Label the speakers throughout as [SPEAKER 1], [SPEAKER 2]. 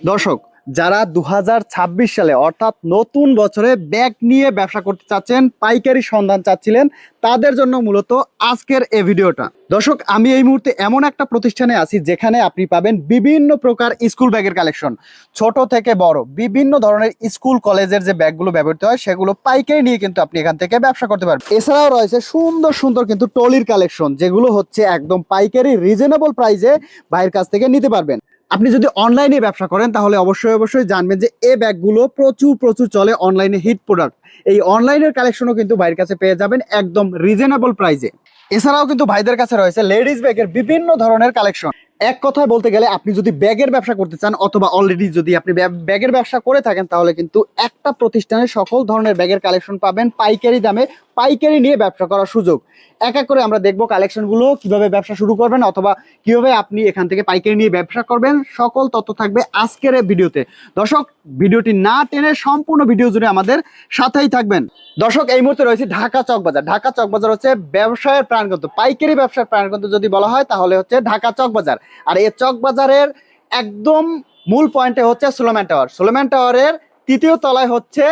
[SPEAKER 1] দর্শক, যারা 2026 সালে অর্থাৎ নতুন বছরে ব্যাগ নিয়ে ব্যবসা করতে চাচ্ছেন, পাইকারি সন্ধান চাচ্ছিলেন, তাদের জন্য মূলত আজকের এই ভিডিওটা। দর্শক, আমি এই মুহূর্তে এমন একটা প্রতিষ্ঠানে আছি যেখানে আপনি পাবেন বিভিন্ন প্রকার স্কুল ব্যাগের কালেকশন, ছোট থেকে বড় বিভিন্ন ধরনের স্কুল কলেজের যে ব্যাগগুলো ব্যবহৃত হয় সেগুলো পাইকারি নিয়ে কিন্তু আপনি এখান থেকে ব্যবসা করতে পারবেন। এছাড়াও রয়েছে সুন্দর সুন্দর কিন্তু ট্রলির কালেকশন, যেগুলো হচ্ছে একদম পাইকারি রিজনেবল প্রাইসে ভাইয়ের কাছ থেকে নিতে পারবেন। আপনি যদি অনলাইনে ব্যবসা করেন তাহলে অবশ্যই জানবেন যে এই ব্যাগগুলো প্রচুর চলে, অনলাইনে হিট প্রোডাক্ট। এই অনলাইনের কালেকশনও কিন্তু ভাইয়ের কাছে পেয়ে যাবেন একদম রিজনেবল প্রাইসে। এছাড়াও কিন্তু ভাইদের কাছে রয়েছে লেডিস ব্যাগের বিভিন্ন ধরনের কালেকশন। এক কথায় বলতে গেলে আপনি যদি ব্যাগের ব্যবসা করতে চান অথবা অলরেডি যদি আপনি ব্যাগের ব্যবসা করে থাকেন তাহলে কিন্তু একটা প্রতিষ্ঠানে সকল ধরনের ব্যাগের কালেকশন পাবেন পাইকারি দামে, পাইকারি নিয়ে ব্যবসা করার সুযোগ। এক এক করে আমরা দেখবো কালেকশনগুলো, কিভাবে ব্যবসা শুরু করবেন অথবা কিভাবে আপনি এখান থেকে পাইকারি নিয়ে ব্যবসা করবেন, সকল তথ্য থাকবে আজকের এই ভিডিওতে। দর্শক, ভিডিওটি না টেনে সম্পূর্ণ ভিডিও জুড়ে আমাদের সাথেই থাকবেন। দর্শক, এই মুহূর্তে রয়েছে ঢাকা চকবাজার। ঢাকা চকবাজার হচ্ছে ব্যবসায়ের প্রাণকেন্দ্র, পাইকারি ব্যবসার প্রাণকেন্দ্র যদি বলা হয় তাহলে হচ্ছে ঢাকা চকবাজার। আর এই চকবাজারের একদম মূল পয়েন্টে হচ্ছে সুলেমান টাওয়ার। সুলেমান টাওয়ারের তৃতীয় তলায় হচ্ছে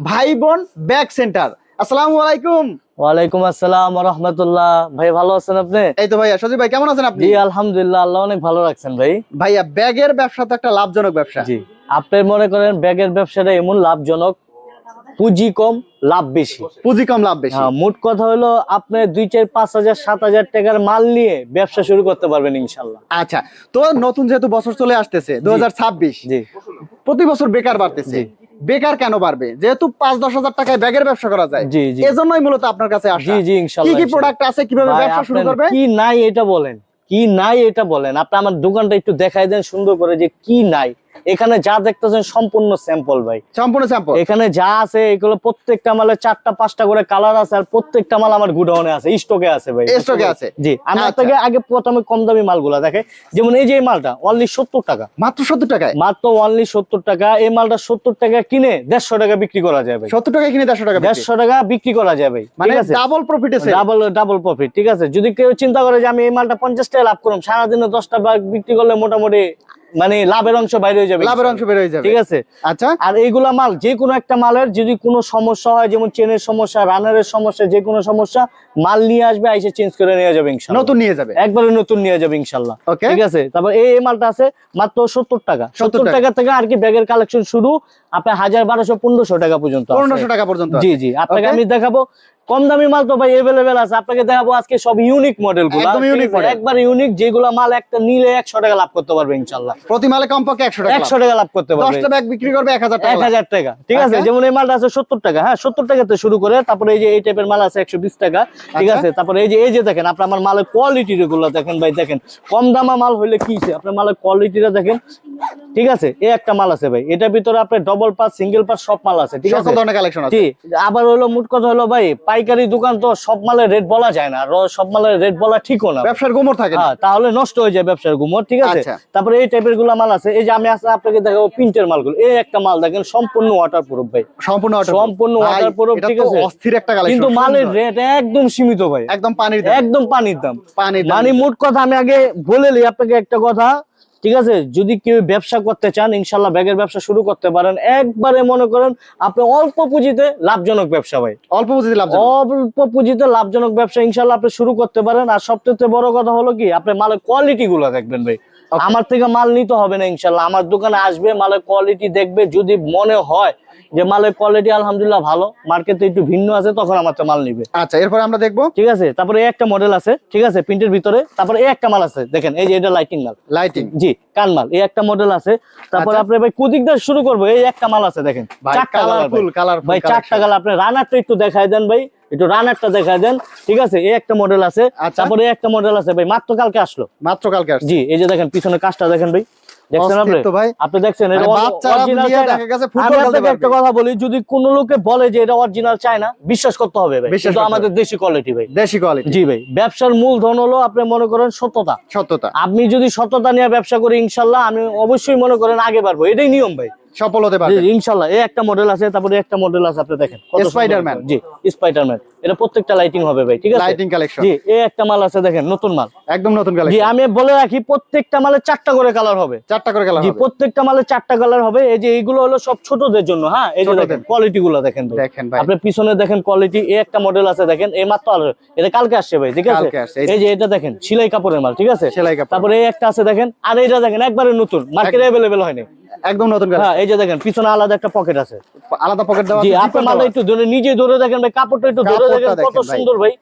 [SPEAKER 1] ভাই বোন ব্যাগ সেন্টার। আসসালামু আলাইকুম।
[SPEAKER 2] ওয়ালাইকুম আসসালাম ওয়া রাহমাতুল্লাহ। ভাই ভালো আছেন আপনি?
[SPEAKER 1] এই তো ভাইয়া, সজীব ভাই কেমন আছেন আপনি?
[SPEAKER 2] জি আলহামদুলিল্লাহ, আল্লাহ অনেক ভালো রাখছেন ভাই।
[SPEAKER 1] ভাইয়া, ব্যাগের ব্যবসা তো একটা লাভজনক ব্যবসা।
[SPEAKER 2] জি, আপনি মনে করেন ব্যাগের ব্যবসাটা এমন লাভজনক, পুঁজি কম লাভ বেশি।
[SPEAKER 1] পুঁজি কম লাভ বেশি।
[SPEAKER 2] হ্যাঁ, মোট কথা হলো আপনি 2, 4, 5,000, 7,000 টাকার মাল নিয়ে ব্যবসা শুরু করতে পারবেন ইনশাল্লাহ।
[SPEAKER 1] আচ্ছা, তো নতুন যেহেতু বছর চলে আসতেছে 2026,
[SPEAKER 2] জি
[SPEAKER 1] প্রতি বছর বেকার বাড়তেছে।
[SPEAKER 2] জি।
[SPEAKER 1] বেকার কেন বাড়বে? যেহেতু 5-10 হাজার টাকায় ব্যাগের ব্যবসা করা যায়,
[SPEAKER 2] জি জি
[SPEAKER 1] এজন্যই মূলত আপনার কাছে আসা।
[SPEAKER 2] জি জি
[SPEAKER 1] কি
[SPEAKER 2] ইনশাল্লাহ।
[SPEAKER 1] কি প্রোডাক্ট আছে, কিভাবে
[SPEAKER 2] ভাই,
[SPEAKER 1] ব্যবসা শুরু
[SPEAKER 2] আপনার
[SPEAKER 1] করবে?
[SPEAKER 2] কি নাই এটা বলেন, কি নাই এটা বলেন। আপনি আমার দোকানটা একটু দেখাই দেন সুন্দর করে যে কি নাই। এখানে যা দেখতেছেন সম্পূর্ণ স্যাম্পল ভাই,
[SPEAKER 1] সম্পূর্ণ স্যাম্পল।
[SPEAKER 2] এখানে যা আছে এগুলো প্রত্যেকটা মালে 4টা 5টা করে কালার আছে, আর প্রত্যেকটা মাল আমার গুডাউনে আছে, স্টকে আছে ভাই,
[SPEAKER 1] স্টকে আছে।
[SPEAKER 2] জি। আমি
[SPEAKER 1] আচ্ছা।
[SPEAKER 2] আপনাকে আগে প্রথমে কম দামি মালগুলা দেখে, যেমন এই যে এই মালটা অনলি 70 টাকা,
[SPEAKER 1] মাত্র 70 টাকায়।
[SPEAKER 2] মাত্র অনলি 70 টাকা। এই মালটা 70 টাকা কিনে 150 টাকা বিক্রি করা যায় ভাই।
[SPEAKER 1] 70 টাকায় কিনে 150 টাকা বিক্রি।
[SPEAKER 2] 150 টাকা বিক্রি করা যায় ভাই,
[SPEAKER 1] মানে
[SPEAKER 2] ঠিক আছে?
[SPEAKER 1] ডাবল প্রফিট আছে।
[SPEAKER 2] ডাবল প্রফিট, ঠিক আছে। যদি কেউ চিন্তা করে যে আমি এই মালটা 50 টাকা লাভ করব, সারাদিনে 10টা ব্যাগ বিক্রি করলে মোটামুটি মানে লাভের অংশ বাইরে হয়ে যাবে,
[SPEAKER 1] লাভের অংশ বের হয়ে যাবে,
[SPEAKER 2] ঠিক আছে।
[SPEAKER 1] আচ্ছা।
[SPEAKER 2] আর এইগুলা মাল যে কোনো একটা মালের যদি কোনো সমস্যা হয়, যেমন চেনের সমস্যা, রানারের সমস্যা, যে কোনো সমস্যা, মাল নিয়ে আসবে, আইসে চেঞ্জ করে নিয়ে যাবে ইনশাআল্লাহ।
[SPEAKER 1] নতুন নিয়ে যাবে,
[SPEAKER 2] একবারে নতুন নিয়ে যাবে ইনশাআল্লাহ,
[SPEAKER 1] ওকে।
[SPEAKER 2] ঠিক আছে। তারপর এই মালটা আছে মাত্র 70 টাকা। 70 টাকা থেকে আর কি ব্যাগের কালেকশন শুরু, আপনার 1000, 1200, 1500 টাকা পর্যন্ত আছে।
[SPEAKER 1] 1500 টাকা পর্যন্ত।
[SPEAKER 2] জি জি, আপনাকে আমি দেখাবো। কম দামি মাল তো ভাই এভেলেবেল আছে, আপনাকে দেখাবো আজকে সব ইউনিক মডেল গুলো,
[SPEAKER 1] একদম ইউনিক মডেল,
[SPEAKER 2] একবার ইউনিক, যেগুলো মাল একটা নিলে 100 টাকা লাভ করতে পারবে ইনশাআল্লাহ।
[SPEAKER 1] প্রতি মালে কমপক্ষে 100 টাকা,
[SPEAKER 2] 100 টাকা লাভ করতে পারবে।
[SPEAKER 1] 10টা ব্যাগ বিক্রি করবে 1000 টাকা,
[SPEAKER 2] 1000 টাকা, ঠিক আছে। যেমন এই মালটা আছে 70 টাকা, হ্যাঁ 70 টাকাতে শুরু করে। তারপরে এই যে এই টাইপের মাল আছে 120 টাকা, ঠিক আছে। তারপরে এই যে দেখেন, আপনার আমার মালের কোয়ালিটি গুলো দেখেন ভাই, দেখেন কম দামা মাল হইলে কি হইছে, আপনার মালের কোয়ালিটিটা দেখেন, ঠিক আছে। এই একটা মাল আছে ভাই, এটার ভিতরে আপনার ডবল পাস, সিঙ্গেল পাস সব মাল আছে, ঠিক আছে।
[SPEAKER 1] সকল ধরনের কালেকশন আছে।
[SPEAKER 2] জি, আবার হলো মোট কথা হলো ভাই, পাইকারি দোকান তো সব মালের রেট বলা যায় না, আর সব মালের রেট বলা ঠিকও না,
[SPEAKER 1] ব্যবসার গুমর থাকে না,
[SPEAKER 2] হ্যাঁ, তাহলে নষ্ট হয়ে যায় ব্যবসার গুমর, ঠিক আছে। তারপরে এই টাইপের গুলা মাল আছে, এই যে আমি আপনাকে দেখাবো প্রিন্টের মালগুলো। এই একটা মাল দেখেন সম্পূর্ণ ওয়াটারপ্রুফ ভাই, সম্পূর্ণ ওয়াটারপ্রুফ, ঠিক আছে।
[SPEAKER 1] অস্থির একটা কালেকশন,
[SPEAKER 2] কিন্তু মালের রেট একদম সীমিত ভাই,
[SPEAKER 1] একদম পানির দাম,
[SPEAKER 2] একদম পানির দাম।
[SPEAKER 1] মানে
[SPEAKER 2] মোট কথা আমি আগে বলে নিই আপনাকে একটা কথা, ঠিক আছে। যদি কেউ ব্যবসা করতে চান ইনশাল্লাহ ব্যাগের ব্যবসা শুরু করতে পারেন। একবারে মনে করেন আপনি অল্প পুঁজিতে লাভজনক ব্যবসা ভাই,
[SPEAKER 1] অল্প পুঁজিতে
[SPEAKER 2] লাভজনক ব্যবসা ইনশাল্লাহ আপনি শুরু করতে পারেন। আর সবচেয়ে বড় কথা হলো কি, আপনি মালের কোয়ালিটি গুলো দেখবেন ভাই। আমার থেকে মাল নিতে হবে না ইনশাল্লাহ, আমার দোকানে আসবে, মালের কোয়ালিটি দেখবে, যদি মনে হয় যে মালের কোয়ালিটি আলহামদুলিল্লাহ ভালো, মার্কেটে একটু ভিন্ন আছে, তখন আমার তো মাল নিবে।
[SPEAKER 1] আচ্ছা, এরপর আমরা দেখবো,
[SPEAKER 2] ঠিক আছে। তারপরে এই একটা মডেল আছে, ঠিক আছে, প্রিন্টের ভিতরে। তারপরে এই একটা মাল আছে দেখেন, এই যে এটা লাইটিং মাল,
[SPEAKER 1] লাইটিং,
[SPEAKER 2] জি কানমাল, এই একটা মডেল আছে। তারপরে আপনি ভাই কুদিকদার শুরু করবো, এই একটা মাল আছে দেখেন, 4টা কালার ভাই, 4টা কালার। আপনি রানারটা একটু দেখায় দেন ভাই, একটু রানারটা দেখায় দেন, ঠিক আছে। এই একটা মডেল আছে। তারপরে একটা মডেল আছে ভাই, মাত্র কালকে আসলো, জি। এই যে দেখেন পিছনে কাজটা দেখেন ভাই, দেখছেন আপনি দেখছেন, একটা কথা বলি, যদি কোন লোকে বলে যে এটা অরিজিনাল চায় না, বিশ্বাস করতে হবে ভাই, কিন্তু আমাদের দেশি কোয়ালিটি ভাই,
[SPEAKER 1] দেশি কোয়ালিটি।
[SPEAKER 2] জি ভাই, ব্যবসার মূলধন হলো আপনি মনে করেন সততা। আপনি যদি সততা নিয়ে ব্যবসা করি ইনশাল্লাহ, আমি অবশ্যই মনে করেন আগে বাড়বো, এটাই নিয়ম ভাই।
[SPEAKER 1] সফল হতে পারবে
[SPEAKER 2] ইনশাআল্লাহ। এই একটা মডেল আছে, তারপরে একটা মডেল আছে, আপনি দেখেন
[SPEAKER 1] স্পাইডারম্যান।
[SPEAKER 2] জি স্পাইডারম্যান, এটা প্রত্যেকটা লাইটিং হবে ভাই, ঠিক আছে
[SPEAKER 1] লাইটিং কালেকশন।
[SPEAKER 2] জি এই একটা মাল আছে দেখেন, নতুন মাল,
[SPEAKER 1] একদম নতুন
[SPEAKER 2] জি
[SPEAKER 1] কালেকশন।
[SPEAKER 2] আমি বলে রাখি প্রত্যেকটা মালে 4টা করে কালার হবে,
[SPEAKER 1] 4টা করে কালার
[SPEAKER 2] জি
[SPEAKER 1] হবে।
[SPEAKER 2] প্রত্যেকটা মালে 4টা কালার হবে। এই যে এইগুলো হলো সব ছোটদের জন্য, হ্যাঁ এই যে দেখেন কোয়ালিটি গুলো দেখেন ভাই,
[SPEAKER 1] দেখেন ভাই
[SPEAKER 2] আপনি পিছনে দেখেন কোয়ালিটি। এই একটা মডেল আছে দেখেন, এই মাত্র এটা কালকে আসছে ভাই, ঠিক আছে
[SPEAKER 1] কালকে আসছে।
[SPEAKER 2] এই যে এটা দেখেন সেলাই কাপড়ের মাল, ঠিক আছে
[SPEAKER 1] সেলাই কাপড়।
[SPEAKER 2] তারপরে এই একটা আছে দেখেন, আর এইটা দেখেন একবারে নতুন, মার্কেটে अवेलेबल হয়নি,
[SPEAKER 1] একদম নতুন কালেকশন।
[SPEAKER 2] হ্যাঁ এই যে দেখেন পিছনে আলাদা একটা পকেট আছে,
[SPEAKER 1] আলাদা পকেট দেওয়া
[SPEAKER 2] জি
[SPEAKER 1] আছে।
[SPEAKER 2] আপনি মালটা একটু ধরে নিজে ধরে দেখেন ভাই, কাপড়টা একটু ধরে দেখেন কত সুন্দর ভাই,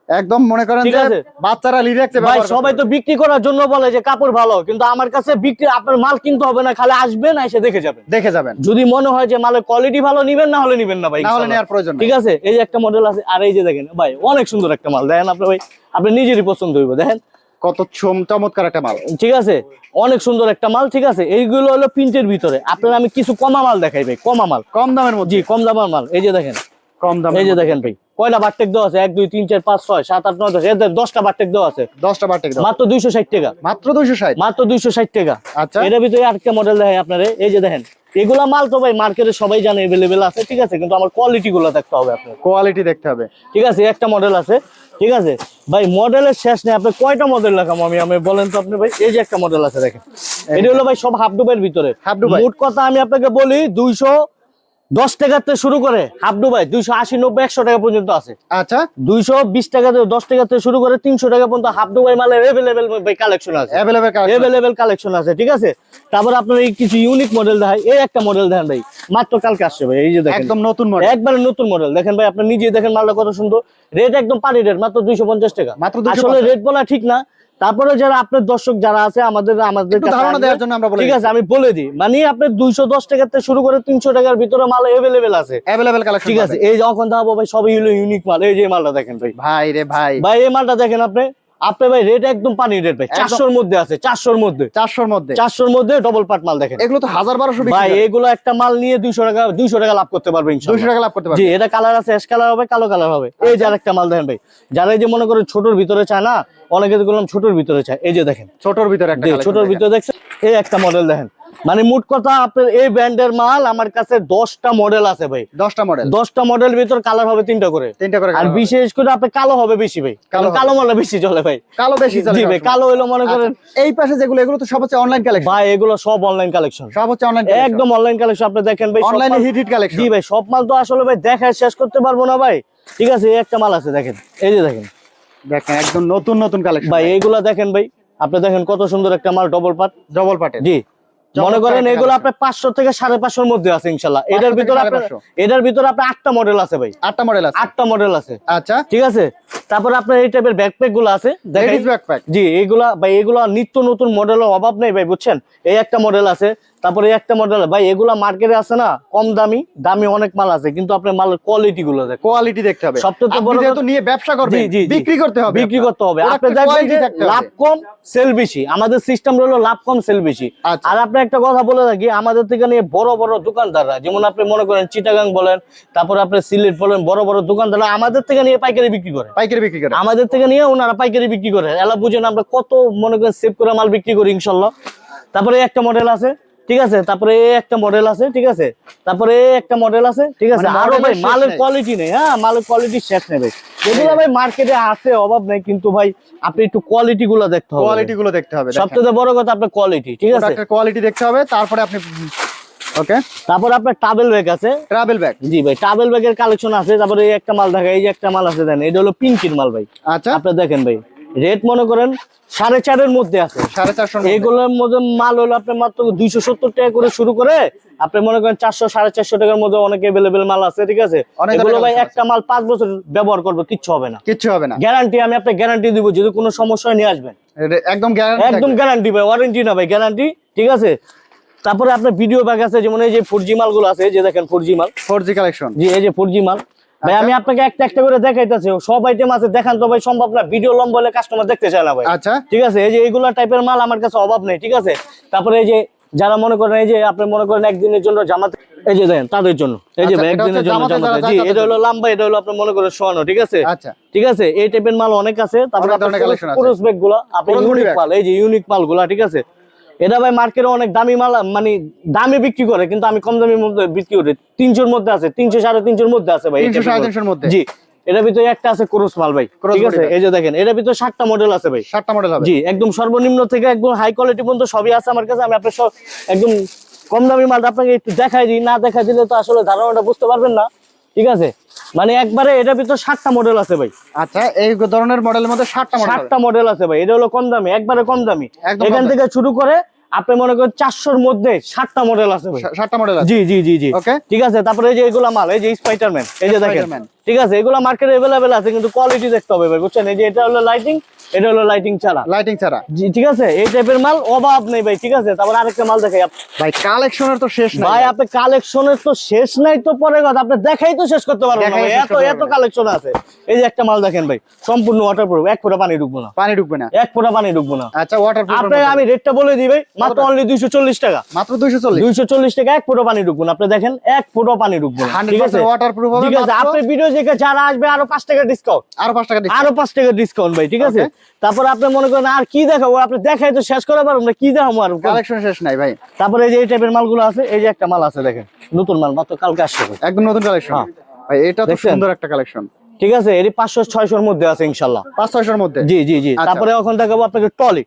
[SPEAKER 1] একদম মনে করেন
[SPEAKER 2] ঠিক
[SPEAKER 1] যে
[SPEAKER 2] আছে
[SPEAKER 1] বাচ্চারা লিরিক্সে
[SPEAKER 2] ভাই। সবাই তো বিক্রি করার জন্য বলে যে কাপড় ভালো, কিন্তু আমার কাছে বিক্রি, আপনার মাল কিনতে হবে না, খালি আসবেন এসে দেখে যাবেন,
[SPEAKER 1] দেখে যাবেন।
[SPEAKER 2] যদি মনে হয় যে মালের কোয়ালিটি ভালো নিবেন, না হলে নিবেন না ভাই,
[SPEAKER 1] না হলে
[SPEAKER 2] ইনশাআল্লাহ।
[SPEAKER 1] নেওয়ার প্রয়োজন নেই।
[SPEAKER 2] ঠিক আছে এই যে একটা মডেল আছে, আর এই যে দেখেন ভাই অনেক সুন্দর একটা মাল, দেখেন আপনি ভাই, আপনি নিজেরই পছন্দ হইব, দেখেন
[SPEAKER 1] কত চমৎকার একটা মাল,
[SPEAKER 2] ঠিক আছে অনেক সুন্দর একটা মাল, ঠিক আছে এইগুলো হলো প্রিন্টের ভিতরে। আপনার আমি কিছু কমা মাল দেখাই ভাই, কমা মাল,
[SPEAKER 1] কম দামের মধ্যে।
[SPEAKER 2] জি কম দামের মাল। এই যে দেখেন
[SPEAKER 1] কম দামে,
[SPEAKER 2] এই যে দেখেন ভাই, কয়টা বারটেক দেওয়া আছে, 1 2 3 4 5 6 7 8 9 10, এদের 10টা বারটেক দেওয়া আছে,
[SPEAKER 1] 10টা বারটেক দাও
[SPEAKER 2] মাত্র 260 টাকা,
[SPEAKER 1] মাত্র 260।
[SPEAKER 2] মাত্র 260 টাকা।
[SPEAKER 1] আচ্ছা
[SPEAKER 2] এর ভিতরে আরেকটা মডেল দেখাই আপনারে, এই যে দেখেন এগুলা মাল তো ভাই মার্কেটে সবাই জানে अवेलेबल আছে, ঠিক আছে কিন্তু আমার কোয়ালিটি গুলো দেখতে হবে আপনার,
[SPEAKER 1] কোয়ালিটি দেখতে হবে,
[SPEAKER 2] ঠিক আছে একটা মডেল আছে, ঠিক আছে ভাই মডেলের শেষ নেই। আপনি কয়টা মডেল লাগাম আমি বলেন তো আপনি ভাই। এই যে একটা মডেল আছে দেখেন, এটা হলো ভাই সব হাফ ডুবাইয়ের ভিতরে।
[SPEAKER 1] হাফ ডুবাই।
[SPEAKER 2] মোট কথা আমি আপনাকে বলি 210 টাকা থেকে শুরু করে হাফ ডুবাই 280 90 100 টাকা পর্যন্ত আছে।
[SPEAKER 1] আচ্ছা
[SPEAKER 2] 220 টাকা থেকে 10 টাকা থেকে শুরু করে 300 টাকা পর্যন্ত হাফ ডুবাই মালের अवेलेबल ভাই কালেকশন আছে, अवेलेबल কালেকশন আছে, ঠিক আছে। তারপর আপনার এই কিছু ইউনিক মডেল দেখাই। এই একটা মডেল দেখেন ভাই, মাত্র কালকে আসছে ভাই, এই যে দেখেন
[SPEAKER 1] একদম নতুন মডেল,
[SPEAKER 2] একবারে নতুন মডেল। দেখেন ভাই আপনি নিজে দেখেন মালটা কত সুন্দর, রেট একদম পানি রেট, মাত্র 250 টাকা।
[SPEAKER 1] মাত্র 250।
[SPEAKER 2] আসলে রেট বলা ঠিক না, তারপরে যারা আপনার দর্শক যারা আছে আমাদের
[SPEAKER 1] একটু ধারণা দেওয়ার জন্য আমরা বলি,
[SPEAKER 2] ঠিক আছে আমি বলে দিই, মানে আপনি 210 টাকা থেকে শুরু করে 300 টাকার ভিতরে মাল अवेलेबल আছে,
[SPEAKER 1] अवेलेबल কালেকশন,
[SPEAKER 2] ঠিক আছে। এই যে এখন দেখাবো ভাই সবই হলো ইউনিক মাল। এই যে মালটা দেখেন ভাই,
[SPEAKER 1] ভাই রে ভাই,
[SPEAKER 2] ভাই এই মালটা দেখেন আপনি ভাই রেট একদম পানি রেট ভাই, 400 এর মধ্যে আছে, 400 এর মধ্যে,
[SPEAKER 1] 400 এর মধ্যে
[SPEAKER 2] ডবল পার্ট মাল দেখেন।
[SPEAKER 1] এগুলো তো 1000 1200
[SPEAKER 2] ভাই এগুলো একটা মাল নিয়ে 200 টাকা লাভ করতে পারবে ইনশাআল্লাহ,
[SPEAKER 1] 200 টাকা লাভ করতে পারবে।
[SPEAKER 2] জি এটা কালার আছে, অ্যাশ কালার হবে, কালো কালার হবে। এই যে আরেকটা মাল দেখেন ভাই, যারা এই যে মনে করেন ছোটর ভিতরে চায় না, অনেকে তো বললাম ছোটর ভিতরে চায়, এই যে দেখেন
[SPEAKER 1] ছোটর ভিতরে একটা কালেকশন,
[SPEAKER 2] ছোটর ভিতরে দেখছেন এই একটা মডেল দেখেন। মানে মোট কথা আপনার এই ব্র্যান্ডের মাল আমার কাছে 10টা মডেল আছে ভাই,
[SPEAKER 1] 10টা মডেল,
[SPEAKER 2] 10টা মডেল ভিতর কালার হবে 3টা করে,
[SPEAKER 1] 3টা করে।
[SPEAKER 2] আর বিশেষ করে আপনি কালো হবে বেশি ভাই, কালো মালটা বেশি চলে ভাই,
[SPEAKER 1] কালো বেশি চলে
[SPEAKER 2] জি ভাই কালো হলো মনে করেন।
[SPEAKER 1] এই পাশে যেগুলো এগুলো তো সব হচ্ছে অনলাইন কালেকশন
[SPEAKER 2] ভাই এগুলো সব অনলাইন কালেকশন,
[SPEAKER 1] সব হচ্ছে অনলাইন,
[SPEAKER 2] একদম অনলাইন কালেকশন। আপনি দেখেন ভাই
[SPEAKER 1] অনলাইনে হিট কালেকশন।
[SPEAKER 2] জি ভাই সব মাল তো আসলে ভাই দেখায় শেষ করতে পারবো না ভাই, ঠিক আছে। এই একটা মাল আছে দেখেন, এই যে দেখেন
[SPEAKER 1] একদম নতুন কালেকশন
[SPEAKER 2] ভাই, এইগুলা দেখেন ভাই, আপনি দেখেন কত সুন্দর একটা মাল, ডবল পার্ট, জি মনে করেন এগুলো আপনার 500 থেকে 550 এর মধ্যে আছে ইনশাআল্লাহ। এটার ভিতরে আপনার 8টা মডেল আছে ভাই,
[SPEAKER 1] 8টা মডেল আছে,
[SPEAKER 2] 8টা মডেল আছে,
[SPEAKER 1] আচ্ছা
[SPEAKER 2] ঠিক আছে। তারপর আপনার এই টাইপের ব্যাকপ্যাক গুলো আছে দেখেন,
[SPEAKER 1] লেডিস ব্যাকপ্যাক,
[SPEAKER 2] জি এগুলা ভাই এগুলা নিত্য নতুন মডেলের অভাব নেই ভাই, বুঝছেন। এই একটা মডেল আছে, তারপরে একটা মডেল ভাই, এগুলা মার্কেটে আছে না কম দামি অনেক মাল আছে, কিন্তু আপনার মালের কোয়ালিটি গুলো দেখেন,
[SPEAKER 1] কোয়ালিটি দেখতে হবে।
[SPEAKER 2] সবচেয়ে বড়
[SPEAKER 1] যেহেতু নিয়ে ব্যবসা করবেন, বিক্রি করতে হবে,
[SPEAKER 2] আপনি দেখবেন যে লাভ কম সেল বেশি, আমাদের সিস্টেম হলো লাভ কম সেল বেশি। আর আপনি একটা কথা বলে থাকি, আমাদের থেকে নিয়ে বড় বড় দোকানদাররা, যেমন আপনি মনে করেন চিটাগাং বলেন, তারপর আপনি সিলেট বলেন, বড় বড় দোকানদাররা আমাদের থেকে নিয়ে পাইকারি বিক্রি করে, আমাদের থেকে নিয়ে ওনারা পাইকারি বিক্রি করে। এলা বুঝেন আমরা কত মনে করেন সেভ করে মাল বিক্রি করি ইনশাল্লাহ। তারপরে একটা মডেল আছে, ঠিক আছে, তারপরে একটা মডেল আছে, ঠিক আছে, তারপরে একটা মডেল আছে, ঠিক আছে। আরো ভাই মালের কোয়ালিটি নেই, হ্যাঁ মালের কোয়ালিটি শেষ নেই ভাই, এগুলো ভাই মার্কেটে আছে অভাব নেই, কিন্তু ভাই আপনি একটু কোয়ালিটি গুলো দেখতে হবে, সবচেয়ে বড় কথা আপনার কোয়ালিটি, ঠিক আছে,
[SPEAKER 1] কোয়ালিটি দেখতে হবে। তারপরে আপনি ওকে,
[SPEAKER 2] তারপর আপনার ট্রাভেল ব্যাগ আছে,
[SPEAKER 1] ট্রাভেল ব্যাগ,
[SPEAKER 2] জি ভাই ট্রাভেল ব্যাগের কালেকশন আছে। তারপরে এই একটা মাল দেখা, এই যে একটা মাল আছে দেন, এটা হলো পিঙ্কির মাল ভাই,
[SPEAKER 1] আচ্ছা
[SPEAKER 2] আপনি দেখেন ভাই রেট মনে করেন 4.5 এর মধ্যে আছে,
[SPEAKER 1] 450
[SPEAKER 2] এগুলোর মধ্যে মাল হলো আপনার মাত্র 270 টাকা করে শুরু করে আপনি মনে করেন 400 450 টাকার মধ্যে অনেক अवेलेबल মাল আছে, ঠিক আছে। এগুলো ভাই একটা মাল 5 বছর ব্যবহার করবে, কিচ্ছু হবে না, গ্যারান্টি, আমি আপনাকে গ্যারান্টি দিব, যদি কোনো সমস্যা নিয়ে আসবেন
[SPEAKER 1] একদম
[SPEAKER 2] গ্যারান্টি ভাই, ওয়ারেন্টি না ভাই, গ্যারান্টি, ঠিক আছে। তারপরে আপনার ভিডিও ব্যাগ আছে, যেমন এই যে 4G মাল গুলো আছে, যে দেখেন 4G মাল,
[SPEAKER 1] 4G কালেকশন,
[SPEAKER 2] জি এই যে 4G মাল ভাই, আমি আপনাকে একটা একটা করে দেখাইতেছি, সব আইটেম আছে, দেখান তো ভাই সম্ভব না, ভিডিও লম্বা হলে কাস্টমার দেখতে চায় না ভাই,
[SPEAKER 1] আচ্ছা
[SPEAKER 2] ঠিক আছে। এই যে এইগুলা টাইপের মাল আমার কাছে অভাব নেই, ঠিক আছে। তারপরে এই যে যারা মনে করেন, এই যে আপনি মনে করেন একদিনের জন্য জামাতে, এই যে দেখেন তাদের জন্য, এই যে ভাই একদিনের জন্য জামাতে, জি এটা হলো লম্বা, এটা হলো আপনি মনে করেন শোয়ানো, ঠিক আছে,
[SPEAKER 1] আচ্ছা
[SPEAKER 2] ঠিক আছে। এই টাইপের মাল অনেক আছে। তারপরে পুরুষ ব্যাগ গুলা আপনি ইউনিক মাল, এই যে ইউনিক মাল গুলা, ঠিক আছে, এটা ভাই মার্কেটে অনেক দামি মাল, মানে দামে বিক্রি করে, কিন্তু আমি কম দামের মধ্যে বিক্রি করি। 300-র মধ্যে আছে, 300-350-র মধ্যে আছে ভাই।
[SPEAKER 1] 300-350-র মধ্যে।
[SPEAKER 2] জি, এটার ভিতরে একটা আছে ক্রস মাল ভাই, ঠিক আছে। এই যে দেখেন, এটার ভিতরে 7টা মডেল আছে ভাই।
[SPEAKER 1] 7টা মডেল হবে।
[SPEAKER 2] জি, একদম সর্বনিম্ন থেকে একদম হাই কোয়ালিটি পর্যন্ত সবই আছে আমার কাছে। আমি আপনার সব একদম কম দামি মালটা আপনাকে একটু দেখাই দিই, না দেখাই দিলে তো আসলে ধারণাটা বুঝতে পারবেন না, ঠিক আছে। মানে একবারে এটার ভিতরে 7টা মডেল আছে ভাই।
[SPEAKER 1] আচ্ছা, এই ধরনের মডেলের মধ্যে 7টা মডেল।
[SPEAKER 2] 7টা মডেল আছে ভাই। এটা হলো কম দামি, একবারে কম দামি।
[SPEAKER 1] একদম
[SPEAKER 2] এখান থেকে শুরু করে আপনি মনে করেন 400-র মধ্যে 7টা মডেল আছে ভাই।
[SPEAKER 1] 7টা মডেল আছে।
[SPEAKER 2] জি জি জি জি,
[SPEAKER 1] ওকে,
[SPEAKER 2] ঠিক আছে। তারপরে এই যে এগুলা মাল, এই যে স্পাইডারম্যান, এই যে দেখেন, ঠিক আছে। এগুলা মার্কেটে अवेलेबल আছে, কিন্তু কোয়ালিটি দেখতে হবে ভাই, বুঝছেন। এই যে এটা হলো লাইটিং, এটা হলো লাইটিং ছাড়া।
[SPEAKER 1] লাইটিং ছাড়া।
[SPEAKER 2] জি, ঠিক আছে। এই টাইপের মাল অভাব নেই ভাই, ঠিক আছে। তারপর আরেকটা মাল দেখাই
[SPEAKER 1] ভাই, কালেকশনের তো শেষ নাই
[SPEAKER 2] ভাই। আপনি কালেকশনের তো শেষ নাই তো পরে কথা, আপনি দেখাই তো শেষ করতে পারবেন না ভাই, এত এত কালেকশন আছে। এই যে একটা মাল দেখেন ভাই, সম্পূর্ণ ওয়াটারপ্রুফ, এক ফোঁটা পানি ঢুকবো না।
[SPEAKER 1] পানি ঢুকবে না।
[SPEAKER 2] এক ফোঁটা পানি ঢুকবো না।
[SPEAKER 1] আচ্ছা, ওয়াটারপ্রুফ।
[SPEAKER 2] আপনি আমি রেটটা বলে দিই ভাই, মাত্র অনলি 240 টাকা।
[SPEAKER 1] মাত্র 240।
[SPEAKER 2] 240 টাকা, এক ফোঁটা পানি ঢুকবো না। আপনি দেখেন, এক ফোঁটা পানি ঢুকবো না, ঠিক আছে।
[SPEAKER 1] 100% ওয়াটারপ্রুফ হবে।
[SPEAKER 2] ঠিক আছে, আপনি ভিডিও দেখে যারা আসবে আরো 5 টাকা ডিসকাউন্ট,
[SPEAKER 1] আরো 5 টাকা ডিসকাউন্ট,
[SPEAKER 2] আরো 5 টাকা ডিসকাউন্ট ভাই, ঠিক আছে। তারপর আপনি মনে করেন আর কি দেখাবো, আপনি দেখাই তো শেষ করে পারবেন না, কি দেখাবো আর।
[SPEAKER 1] কালেকশন শেষ নাই ভাই।
[SPEAKER 2] তারপরে এই যে এই টাইপের মালগুলো আছে, এই যে একটা মাল আছে দেখেন, নতুন মাল, মাত্র কালকে আসছে ভাই।
[SPEAKER 1] একদম নতুন কালেকশন ভাই, এটা তো সুন্দর একটা কালেকশন,
[SPEAKER 2] ঠিক আছে। এর 500-600-র মধ্যে আছে ইনশাআল্লাহ,
[SPEAKER 1] 500-600-র মধ্যে।
[SPEAKER 2] জি জি জি। তারপরে এখন দেখাবো আপনাকে ট্রলি।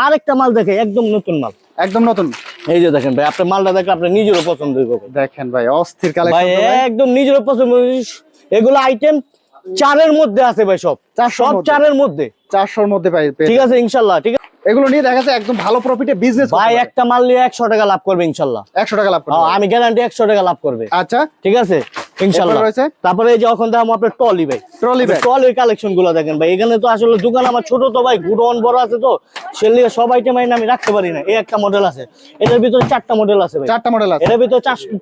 [SPEAKER 2] আরেকটা মাল দেখে, একদম নতুন মাল,
[SPEAKER 1] একদম নতুন।
[SPEAKER 2] এই যে দেখেন ভাই, আপনি মালটা দেখলে আপনি নিজেরও পছন্দ হবে।
[SPEAKER 1] দেখেন ভাই, অস্থির কালেকশন
[SPEAKER 2] ভাই, একদম নিজেরও পছন্দ। এগুলো আইটেম 4-এর মধ্যে আছে ভাই, সব 4-এর মধ্যে,
[SPEAKER 1] 400-র মধ্যে ভাই,
[SPEAKER 2] ঠিক আছে ইনশাআল্লাহ। ঠিক আছে,
[SPEAKER 1] এগুলো নিয়ে দেখা যাচ্ছে একদম ভালো প্রফিটে বিজনেস
[SPEAKER 2] ভাই। একটা মাল নিয়ে 100 টাকা লাভ করবে ইনশাআল্লাহ।
[SPEAKER 1] 100 টাকা লাভ করবে,
[SPEAKER 2] আমি গ্যারান্টি 100 টাকা লাভ করবে।
[SPEAKER 1] আচ্ছা,
[SPEAKER 2] ঠিক আছে ইনশাআল্লাহ। তারপরে এই যে এখন দেখো আপনার ট্রলি ভাই, ট্রলির কালেকশন গুলো দেখেন ভাই। এখানে তো আসলে দোকান আমার ছোট তো ভাই, গুডন বড় আছে তো, সেলিয়ে সব আইটেম আমি রাখতে পারি না। এই একটা মডেল আছে, এটার ভিতরে 4টা মডেল আছে ভাই।
[SPEAKER 1] 4টা মডেল আছে,
[SPEAKER 2] এটার ভিতরে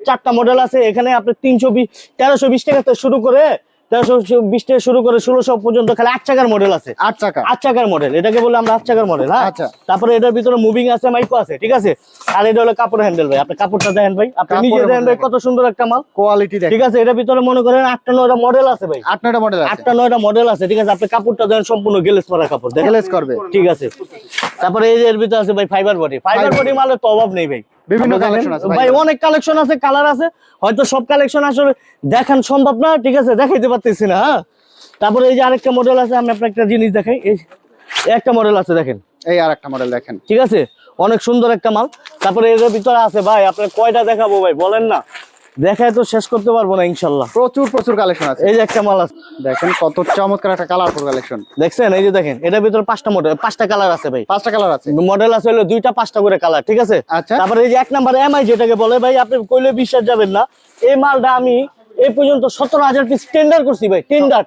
[SPEAKER 2] 4টা মডেল আছে। এখানে আপনি 1320 টাকা থেকে শুরু করে 1320 থেকে শুরু করে 1600 পর্যন্ত খালি 8 চাকার মডেল আছে। 8 চাকার মডেল, এটাকে বলে আমরা 8 চাকার মডেল। হ্যাঁ, তারপরে এটার ভিতরে মুভিং আছে, মাইকো আছে, ঠিক আছে। আর এটা হলো কাপড় হ্যান্ডেল ভাই। আপনি কাপড়টা দেখেন ভাই, আপনি নিজে দেখেন ভাই, কত সুন্দর একটা মাল, কোয়ালিটি দেখেন, ঠিক আছে। এটার ভিতরে মনে করেন 8টা-9টা মডেল আছে ভাই, 8টা-9টা মডেল আছে, ঠিক আছে। আপনি কাপড়টা দেখেন, সম্পূর্ণ গ্লেজ করা কাপড়, গ্লেজ করবে, ঠিক আছে। তারপরে এই যে এর ভিতরে আছে ভাই ফাইবার বডি। ফাইবার বডি মালের তো অভাব নেই ভাই, বিভিন্ন কালেকশন আছে ভাই, অনেক কালেকশন আছে, কালার আছে। হয়তো সব কালেকশন আসলে দেখান সম্ভব না, ঠিক আছে, দেখাইতে পারতেছি না। হ্যাঁ, তারপরে এই যে আরেকটা মডেল আছে, আমি আপনাকে একটা জিনিস দেখাই। এই একটা মডেল আছে দেখেন, এই আরেকটা মডেল দেখেন, ঠিক আছে, অনেক সুন্দর একটা মাল। তারপরে এর ভিতরে আছে ভাই, আপনার কয়টা দেখাবো ভাই বলেন না, দেখায় তো শেষ করতে পারবো না ইনশাআল্লাহ। প্রচুর কালেকশন আছে। এই যে একটা মাল আছে দেখেন, কত চমৎকার একটা কালারফুল কালেকশন দেখছেন। এই যে দেখেন, এটার ভিতরে 5টা মডেল, 5টা কালার আছে ভাই, 5টা কালার আছে। মডেল আছে হলো 2টা, 5টা করে কালার, ঠিক আছে। আচ্ছা, তারপরে এই যে 1 নাম্বার এমআই যেটাকে বলে ভাই, আপনি কইলে বিশ্বাস যাবেন না, এই মালটা আমি এই পর্যন্ত 17,000 পিস টেন্ডার করছি ভাই। টেন্ডার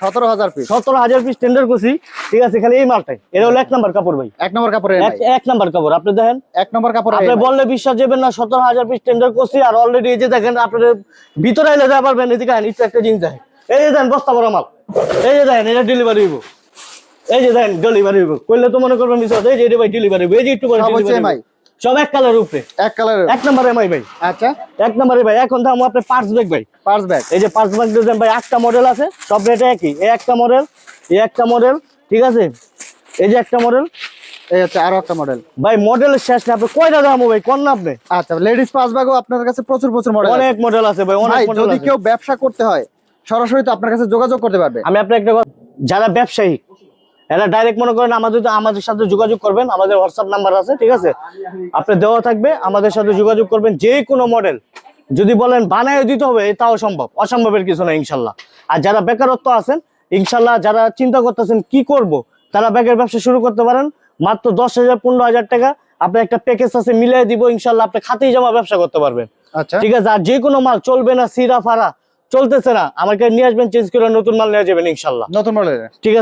[SPEAKER 2] 17,000 পিস টেন্ডার করছি, ঠিক আছে। খালি এই মালটাই, এটা হলো 1 নাম্বার কাপড় ভাই, 1 নাম্বার কাপড়, 1 নাম্বার কাপড়। আপনি দেখেন 1 নাম্বার কাপড়, আপনি বললে বিশ্বাস যাবেন না, 17,000 পিস টেন্ডার করছি। আর অলরেডি এই যে দেখেন, আপনাদের ভিতরে এলে যা পারবেন, এদিকে আইন একটু একটা জিনিস দেখেন, এই যে দেখেন বস্তা ভরা মাল, এই যে দেখেন, এটা ডেলিভারি হইব, এই যে দেখেন ডেলিভারি হইব, কইলে তো মনে করবেন মিস, এই যে এটা ভাই ডেলিভারি হইব, এই যে একটু করে ডেলিভারি, সব এক কালার উপরে, এক কালারের, 1 নাম্বার এমআই ভাই। আচ্ছা, 1 নাম্বারে ভাই। এখন দাম আপনি পার্স ব্যাগ ভাই, পার্স ব্যাগ, এই যে পার্স ব্যাগ দিবেন ভাই, 8টা মডেল আছে, সব রেট একই। এই একটা মডেল, এই একটা মডেল, ঠিক আছে। এই যে একটা মডেল, এই হচ্ছে আরো একটা মডেল ভাই। মডেলের শেষ না, আপনি কয়টা দামও ভাই কোন না আপনি। আচ্ছা, লেডিস পার্স ব্যাগও আপনার কাছে প্রচুর মডেল, অনেক মডেল আছে ভাই, অনেক মডেল। যদি কেউ ব্যবসা করতে হয়, সরাসরি তো আপনার কাছে যোগাযোগ করতে পারবে। আমি আপনাকে একটা কথা, যারা ব্যবসায়ী এরা ডাইরেক্ট মনে করেন আমাদের সাথে যোগাযোগ করবেন, আমাদের হোয়াটসঅ্যাপ নাম্বার আছে, ঠিক আছে, আপনি দেওয়া থাকবে, আমাদের সাথে যোগাযোগ করবেন। যে কোনো মডেল যদি বলেন বানায় দিতে হবে, তাও সম্ভব, অসম্ভবের কিছু না ইনশাল্লাহ। আর যারা বেকারত্ব আছেন ইনশাল্লাহ, যারা চিন্তা করতেছেন কি করব, তারা ব্যাগের ব্যবসা শুরু করতে পারেন। মাত্র 10,000 15,000 টাকা আপনার একটা প্যাকেজ আছে, মিলিয়ে দিব ইনশাল্লাহ। আপনি খাতেই জমা ব্যবসা করতে পারবেন, আচ্ছা, ঠিক আছে। আর যে কোনো মাল চলবে না, সিরা ফারা চলতেছে না, আমাকে নিয়ে আসবেন, চেঞ্জ করে নতুন মাল নিয়ে যাবেন ইনশাল্লাহ, নতুন মডেল, ঠিক আছে।